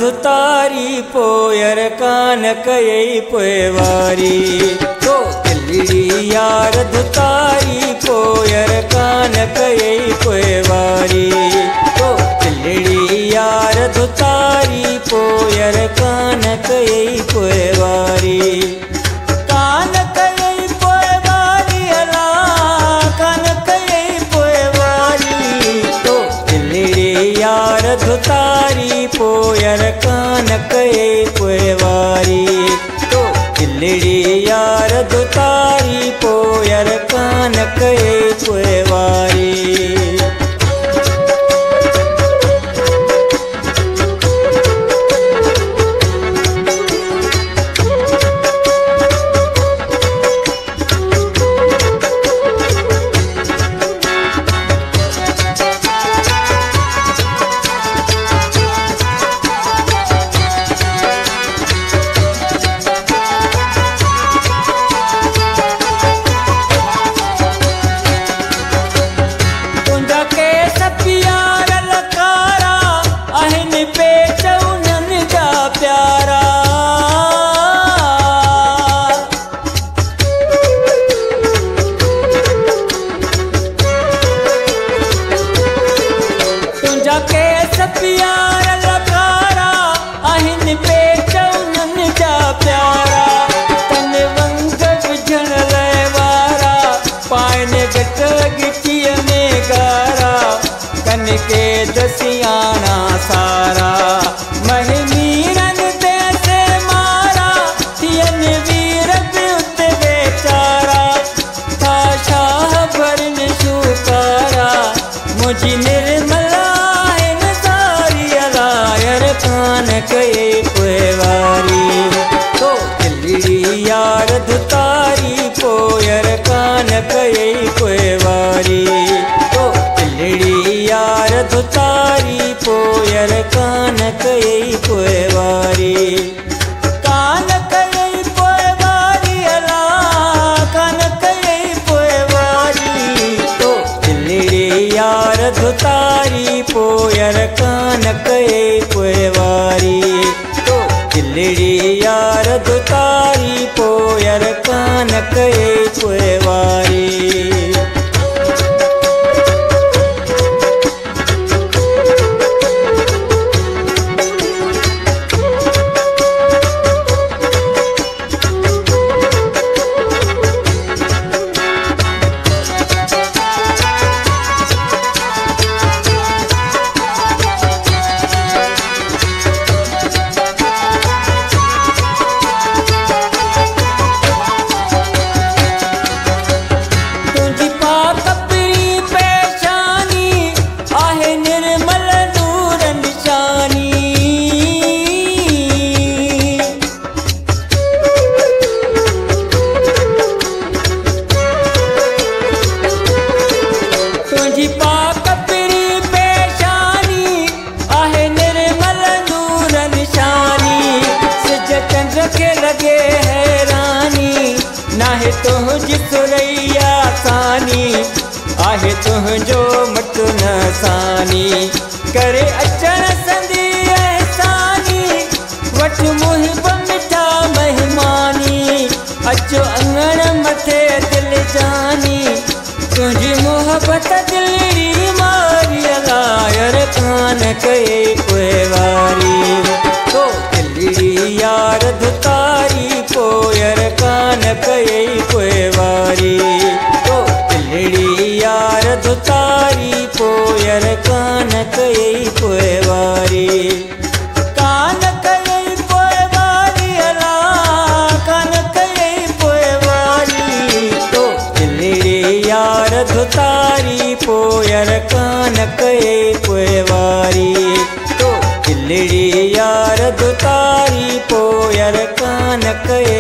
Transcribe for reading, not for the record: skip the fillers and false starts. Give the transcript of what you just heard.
धुतारी पोयर कान कई पोएवारी तो दिल्ली यार धुतारी पोयर कान कई पोएवारी तो दिल्ली यार धुतारी पोयर कान कई पोएवारी कान कई पोएवारी अला कान कई पोएवारी तो दिल्ली यार धुतारी पोयर कान कई पोएवारी तो दिल्ली यार धुतारी पोयर कान कई पोएवारी के दसियाना सारा महिमीरन तैसे मारा थियन वीर ब्युत बेचारा था शाह भरन शुकारा मुझी निर्मला है सारी अलायर कान कई पोएवारी तो दिल्ली यार धुतारी पोयर कान कई पोएवारी तो दिल्ली यार धुतारी पोयर कान कई पोएवारी कान कई पोएवारी अला कान कई पोएवारी तो दिल्ली यार धुतारी पोयर कान कई पोएवारी तो दिल्ली यार धुतारी पोयर कान कई पोएवारी सुरैया सानी आहे तुझो मट नसानी करे अचण संदी एहसानी वठ मुहिब मिठा मेहमानी अचो अंगण मथे दिल जानी तुझी मोहब्बत दिलड़ी मारी अलायर कान कई पोएवारी तो दिल्ली यार धुतारी पोयर कान कई पोएवारी तो दिल्ली यार धुतारी पोयर कान कई पोएवारी कान कई पोएवारी अला कान कई पोएवारी तो दिल्ली यार धुतारी पोयर कान कई पोएवारी तो दिल्ली यार धुतारी पोयर कान कई